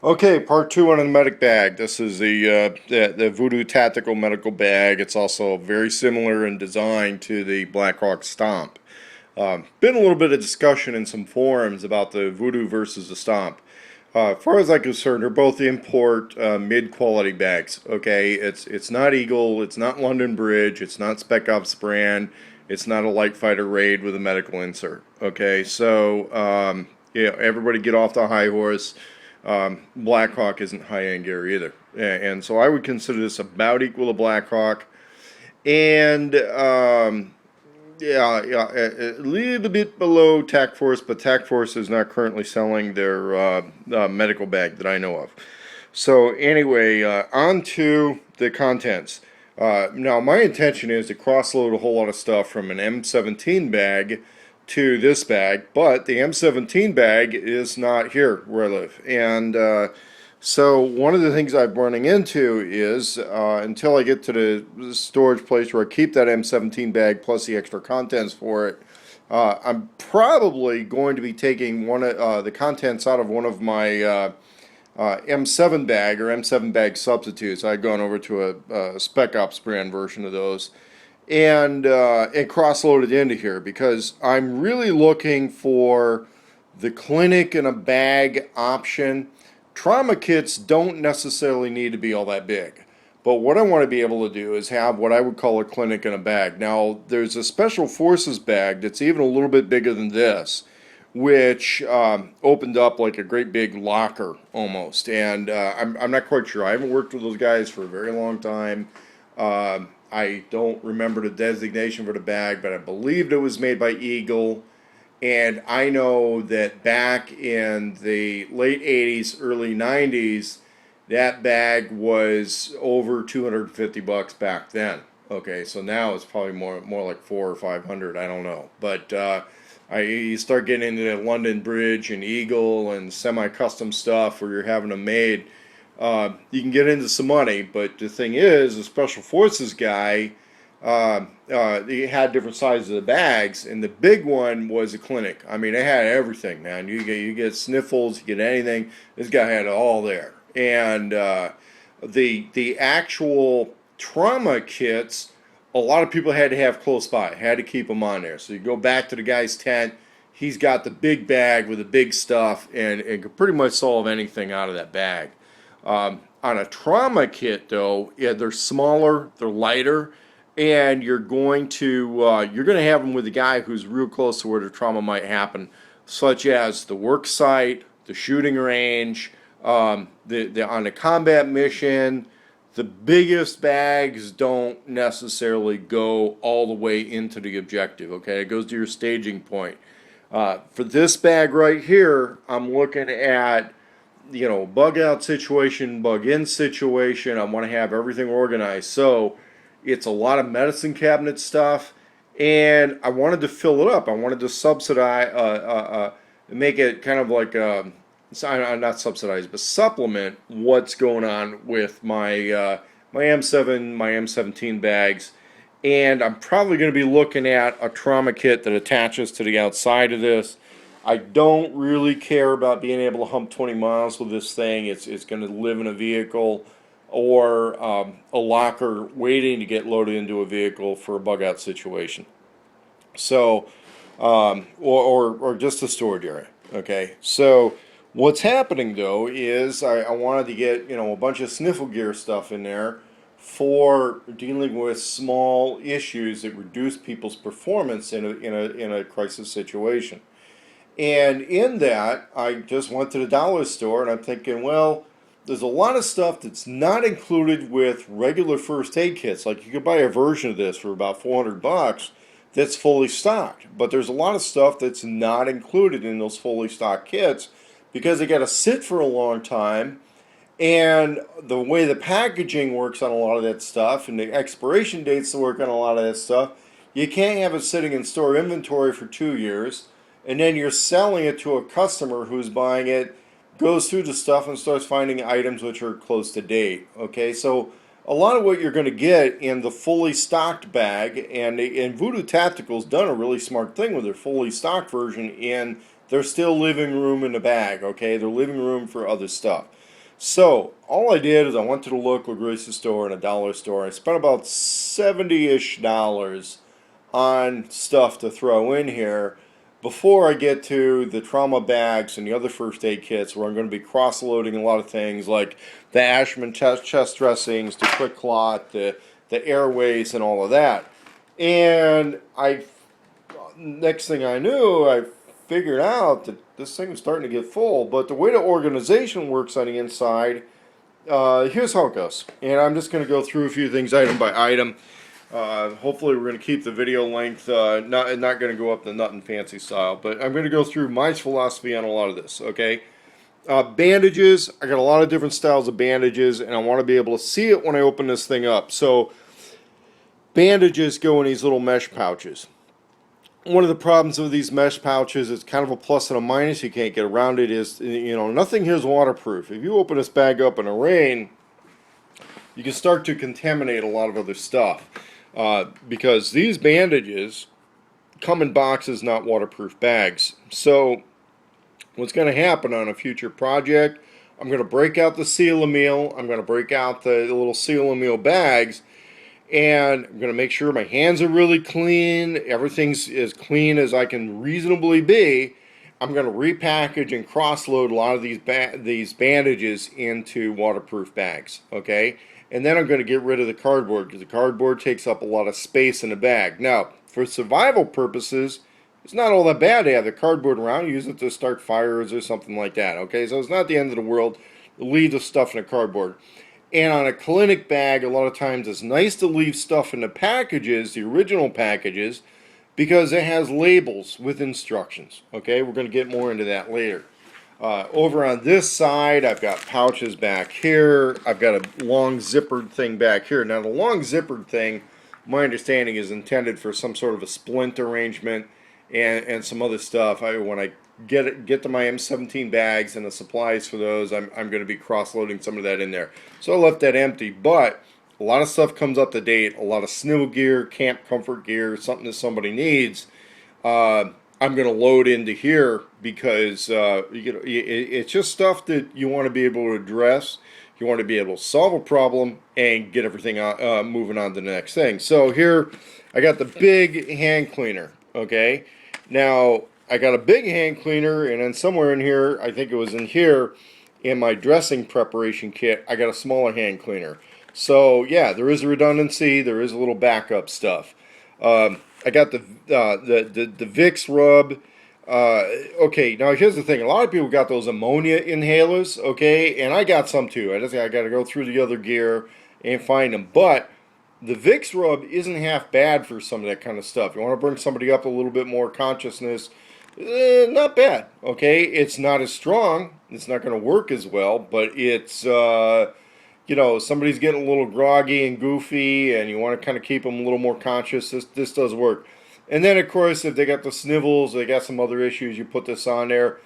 Okay, part two on the medic bag. This is the Voodoo Tactical medical bag. It's also very similar in design to the Blackhawk Stomp. Been a little bit of discussion in some forums about the Voodoo versus the Stomp. As far as I'm concerned, they're both import mid-quality bags. Okay, it's not Eagle, it's not London Bridge, it's not Spec Ops brand, it's not a light fighter raid with a medical insert. Okay, so everybody get off the high horse. Blackhawk isn't high-end gear either, and so I would consider this about equal to Blackhawk, and a little bit below Tac Force, but Tac Force is not currently selling their medical bag that I know of. So anyway, on to the contents. Now my intention is to cross-load a whole lot of stuff from an M17 bag to this bag, but the M17 bag is not here where I live. And so one of the things I'm running into is until I get to the storage place where I keep that M17 bag plus the extra contents for it, I'm probably going to be taking one of the contents out of one of my M7 bag or M7 bag substitutes. I'd gone over to a Spec Ops brand version of those and cross-load it into here because I'm really looking for the clinic in a bag option. Trauma kits don't necessarily need to be all that big, but what I want to be able to do is have what I would call a clinic in a bag. Now, there's a Special Forces bag that's even a little bit bigger than this, which opened up like a great big locker almost, and I'm not quite sure. I haven't worked with those guys for a very long time. I don't remember the designation for the bag, but I believed it was made by Eagle. And I know that back in the late 80s, early 90s, that bag was over 250 bucks back then. Okay, so now it's probably more like 400 or 500. I don't know, but you start getting into the London Bridge and Eagle and semi-custom stuff where you're having them made. You can get into some money, but the thing is, the Special Forces guy, he had different sizes of the bags, and the big one was a clinic. I mean, it had everything, man. You get sniffles, you get anything. This guy had it all there, and the actual trauma kits, a lot of people had to have close by, had to keep them on there. So you go back to the guy's tent. He's got the big bag with the big stuff, and it could pretty much solve anything out of that bag. On a trauma kit, though, yeah, they're smaller, they're lighter, and you're going to have them with a guy who's real close to where the trauma might happen, such as the work site, the shooting range, on the combat mission. The biggest bags don't necessarily go all the way into the objective. Okay, it goes to your staging point. For this bag right here, I'm looking at bug out situation, bug in situation. I want to have everything organized. So it's a lot of medicine cabinet stuff, and I wanted to fill it up. I wanted to subsidize, make it kind of like, not subsidize, but supplement what's going on with my M7, my M17 bags. And I'm probably going to be looking at a trauma kit that attaches to the outside of this. I don't really care about being able to hump 20 miles with this thing. It's going to live in a vehicle or a locker waiting to get loaded into a vehicle for a bug out situation. So, or just a storage area. Okay. So what's happening though is I wanted to get a bunch of sniffle gear stuff in there for dealing with small issues that reduce people's performance in a crisis situation. And in that, I just went to the dollar store and I'm thinking, well, there's a lot of stuff that's not included with regular first aid kits. Like you could buy a version of this for about 400 bucks that's fully stocked. But there's a lot of stuff that's not included in those fully stocked kits because they got to sit for a long time. And the way the packaging works on a lot of that stuff and the expiration dates that work on a lot of that stuff, you can't have it sitting in store inventory for 2 years. And then you're selling it to a customer who's buying it, goes through the stuff and starts finding items which are close to date. Okay, so a lot of what you're going to get in the fully stocked bag, and Voodoo Tactical's done a really smart thing with their fully stocked version in they're still living room in the bag, okay? They're living room for other stuff. So, all I did is I went to the local grocery store and a dollar store. I spent about 70-ish dollars on stuff to throw in here before I get to the trauma bags and the other first aid kits where I'm going to be cross-loading a lot of things like the Ashman chest dressings, the quick clot, the airways, and all of that. And next thing I knew, I figured out that this thing was starting to get full. But the way the organization works on the inside, here's how it goes. And I'm just going to go through a few things item by item. Hopefully we're going to keep the video length, not going to go up the nut and fancy style, but I'm going to go through my philosophy on a lot of this, okay? Bandages, I got a lot of different styles of bandages, and I want to be able to see it when I open this thing up. So, bandages go in these little mesh pouches. One of the problems with these mesh pouches, it's kind of a plus and a minus, you can't get around it, is, nothing here is waterproof. If you open this bag up in the rain, you can start to contaminate a lot of other stuff. Because these bandages come in boxes, not waterproof bags. So what's going to happen on a future project, I'm going to break out the seal-a-meal, I'm going to break out the little seal-a-meal bags, and I'm going to make sure my hands are really clean, everything's as clean as I can reasonably be. I'm going to repackage and cross-load a lot of these bandages into waterproof bags, okay? And then I'm going to get rid of the cardboard because the cardboard takes up a lot of space in the bag. Now, for survival purposes, it's not all that bad to have the cardboard around. Use it to start fires or something like that, okay? So it's not the end of the world to leave the stuff in the cardboard. And on a clinic bag, a lot of times it's nice to leave stuff in the packages, the original packages, because it has labels with instructions, okay? We're going to get more into that later. Over on this side, I've got pouches back here. I've got a long zippered thing back here. Now, the long zippered thing, my understanding, is intended for some sort of a splint arrangement and some other stuff. When I get to my M17 bags and the supplies for those, I'm going to be cross-loading some of that in there. So I left that empty, but a lot of stuff comes up to date. A lot of snivel gear, camp comfort gear, something that somebody needs. I'm going to load into here because it's just stuff that you want to be able to address. You want to be able to solve a problem and get everything moving on to the next thing. So here I got the big hand cleaner, okay? Now I got a big hand cleaner, and then somewhere in here, I think it was in here, in my dressing preparation kit, I got a smaller hand cleaner. So yeah, there is a redundancy, there is a little backup stuff. I got the Vicks rub. Okay, now here's the thing. A lot of people got those ammonia inhalers, okay, and I got some too. I got to go through the other gear and find them. But the Vicks rub isn't half bad for some of that kind of stuff. You want to bring somebody up a little bit more consciousness, not bad, okay? It's not as strong. It's not going to work as well, but it's... somebody's getting a little groggy and goofy and you want to kind of keep them a little more conscious, this does work. And then, of course, if they got the snivels, they got some other issues, you put this on there.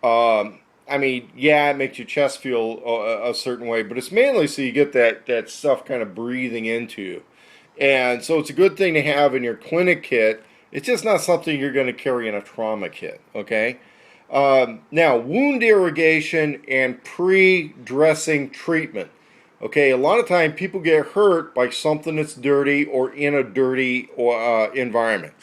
Yeah, it makes your chest feel a certain way, but it's mainly so you get that stuff kind of breathing into you. And so it's a good thing to have in your clinic kit. It's just not something you're going to carry in a trauma kit, okay? Now, wound irrigation and pre-dressing treatment. Okay, a lot of time people get hurt by something that's dirty or in a dirty environment.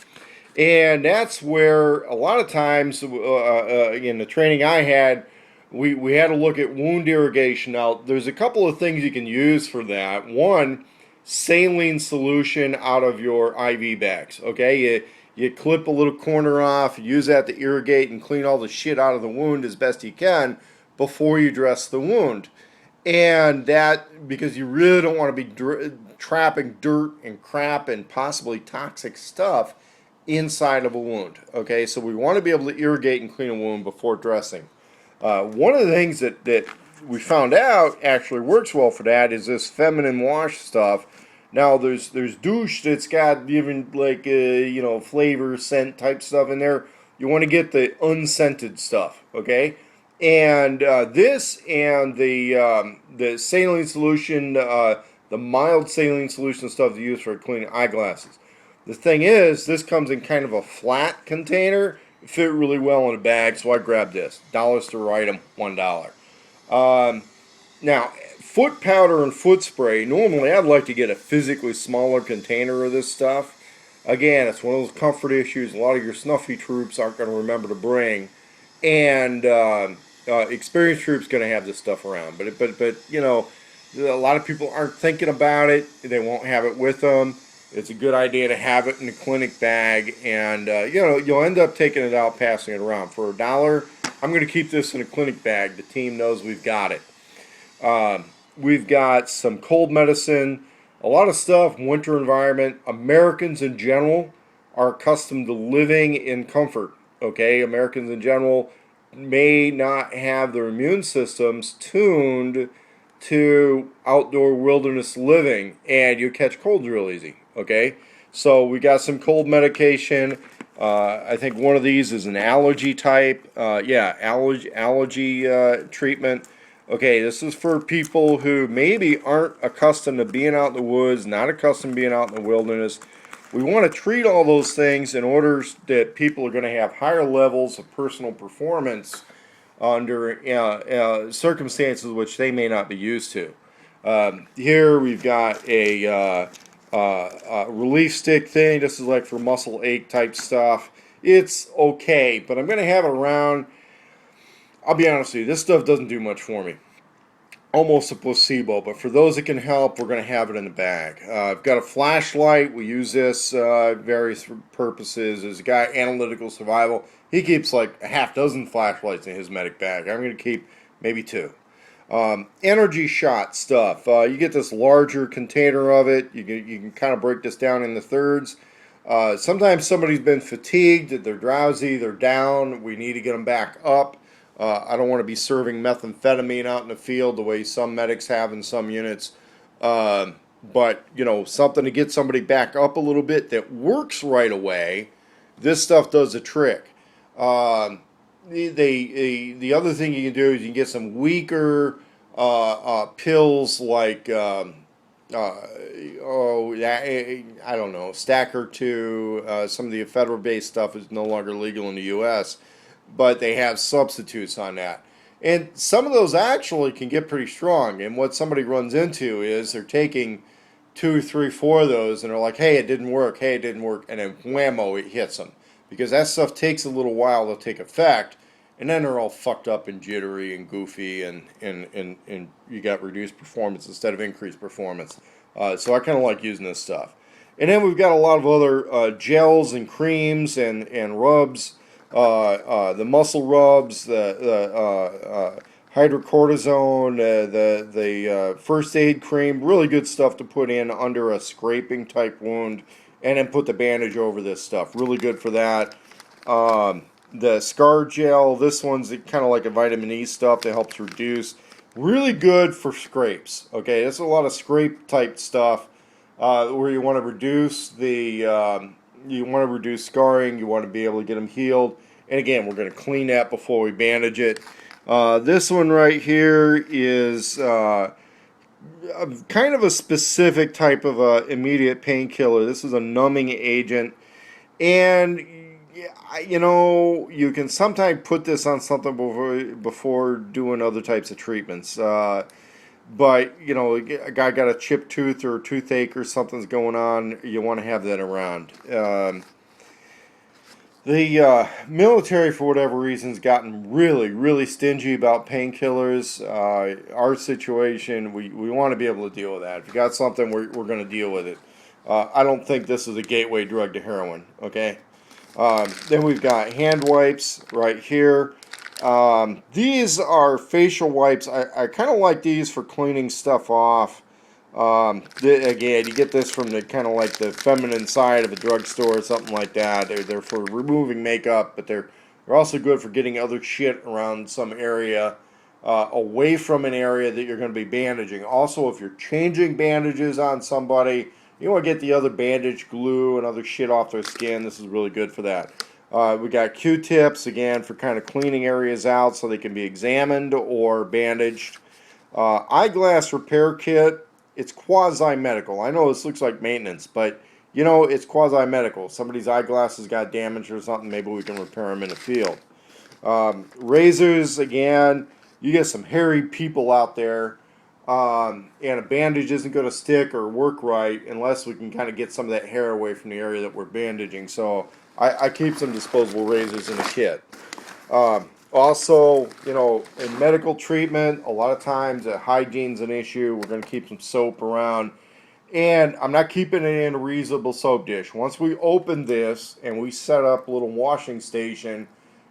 And that's where a lot of times in the training I had, we had to look at wound irrigation. Now, there's a couple of things you can use for that. One, saline solution out of your IV bags. Okay, you clip a little corner off, use that to irrigate and clean all the shit out of the wound as best you can before you dress the wound. And that, because you really don't want to be trapping dirt and crap and possibly toxic stuff inside of a wound. Okay, so we want to be able to irrigate and clean a wound before dressing. One of the things that we found out actually works well for that is this feminine wash stuff. Now there's douche that's got even flavor, scent type stuff in there. You want to get the unscented stuff, okay? And this and the saline solution, the mild saline solution stuff to use for cleaning eyeglasses. The thing is, this comes in kind of a flat container. fit really well in a bag, so I grabbed this. Dollar store item, $1. Um, Now, foot powder and foot spray, normally I'd like to get a physically smaller container of this stuff. Again, it's one of those comfort issues a lot of your snuffy troops aren't going to remember to bring. And experienced troops going to have this stuff around. But you know, a lot of people aren't thinking about it. They won't have it with them. It's a good idea to have it in a clinic bag, and you know, you'll end up taking it out, passing it around. For $1, I'm going to keep this in a clinic bag. The team knows we've got it. We've got some cold medicine, a lot of stuff, winter environment. Americans in general are accustomed to living in comfort. Okay, Americans in general may not have their immune systems tuned to outdoor wilderness living, and you catch colds real easy. Okay, so we got some cold medication. I think one of these is an allergy type. Yeah, allergy treatment. Okay, this is for people who maybe aren't accustomed to being out in the woods, not accustomed to being out in the wilderness. We want to treat all those things in order that people are going to have higher levels of personal performance under circumstances which they may not be used to. Here we've got a relief stick thing. This is like for muscle ache type stuff. It's okay, but I'm going to have it around. I'll be honest with you, this stuff doesn't do much for me. Almost a placebo, but for those that can help, we're going to have it in the bag. I've got a flashlight. We use this various purposes. There's a guy, Analytical Survival. He keeps like a half dozen flashlights in his medic bag. I'm going to keep maybe 2. Energy shot stuff. You get this larger container of it. You can kind of break this down into thirds. Sometimes somebody's been fatigued, they're drowsy, they're down. We need to get them back up. I don't want to be serving methamphetamine out in the field the way some medics have in some units. But, you know, something to get somebody back up a little bit that works right away. This stuff does a trick. The other thing you can do is you can get some weaker pills like, I don't know, Stack or 2. Some of the federal-based stuff is no longer legal in the U.S., but they have substitutes on that. And some of those actually can get pretty strong. And what somebody runs into is they're taking 2, 3, 4 of those, and they're like, hey, it didn't work, hey, it didn't work, and then whammo, it hits them. Because that stuff takes a little while to take effect, and then they're all fucked up and jittery and goofy, and you got reduced performance instead of increased performance. So I kind of like using this stuff. And then we've got a lot of other gels and creams and rubs. The muscle rubs, the hydrocortisone, the first aid cream, really good stuff to put in under a scraping type wound, and then put the bandage over this stuff. Really good for that. The scar gel, this one's kind of like a vitamin E stuff that helps reduce. Really good for scrapes. Okay, that's a lot of scrape type stuff where you want to reduce scarring, you want to be able to get them healed. And again, we're going to clean that before we bandage it. This one right here is kind of a specific type of immediate painkiller. This is a numbing agent. And, you know, you can sometimes put this on something before doing other types of treatments. But, you know, a guy got a chipped tooth or a toothache or something's going on, you want to have that around. The military, for whatever reason, has gotten really, really stingy about painkillers. Our situation, we want to be able to deal with that. If you got something, we're going to deal with it. I don't think this is a gateway drug to heroin, okay? Then we've got hand wipes right here. These are facial wipes. I kind of like these for cleaning stuff off. Again, you get this from the kind of like the feminine side of a drugstore or something like that. They're for removing makeup, but they're also good for getting other shit around some area, away from an area that you're going to be bandaging. Also, if you're changing bandages on somebody, you want to get the other bandage glue and other shit off their skin. This is really good for that. We got Q-tips, again, for kind of cleaning areas out so they can be examined or bandaged. Eyeglass repair kit. It's quasi-medical. I know this looks like maintenance, but you know, it's quasi-medical. Somebody's eyeglasses got damaged or something, maybe we can repair them in the field. Razors, again, you get some hairy people out there, and a bandage isn't going to stick or work right unless we can kind of get some of that hair away from the area that we're bandaging. So I keep some disposable razors in the kit. Also, you know, in medical treatment, a lot of times hygiene's an issue. We're going to keep some soap around. And I'm not keeping it in a reusable soap dish. Once we open this and we set up a little washing station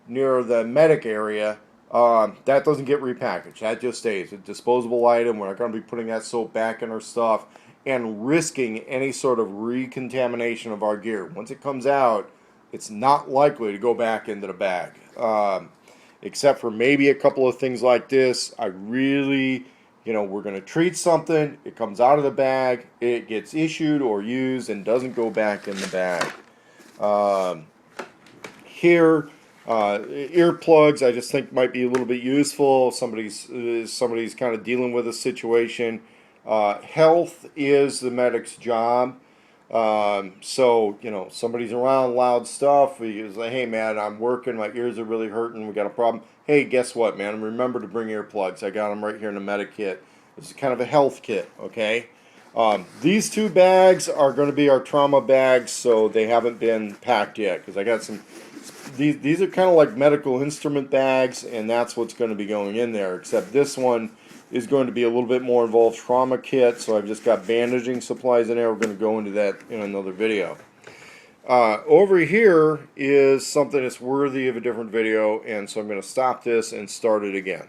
near the medic area, that doesn't get repackaged. That just stays a disposable item. We're not going to be putting that soap back in our stuff and risking any sort of recontamination of our gear. Once it comes out, it's not likely to go back into the bag. Except for maybe a couple of things like this. I really, you know, we're going to treat something, it comes out of the bag, it gets issued or used and doesn't go back in the bag. Here, earplugs I just think might be a little bit useful. Somebody's kind of dealing with a situation. Health is the medic's job. So, you know, somebody's around loud stuff. He's like, hey man, I'm working, my ears are really hurting, we got a problem. Hey, guess what, man? Remember to bring earplugs. I got them right here in the medic kit. This is kind of a health kit, okay? These two bags are going to be our trauma bags, so they haven't been packed yet, because I got some, these are kind of like medical instrument bags, and that's what's going to be going in there, except this one is going to be a little bit more involved trauma kit, so I've just got bandaging supplies in there. We're going to go into that in another video. Over here is something that's worthy of a different video, and so I'm going to stop this and start it again.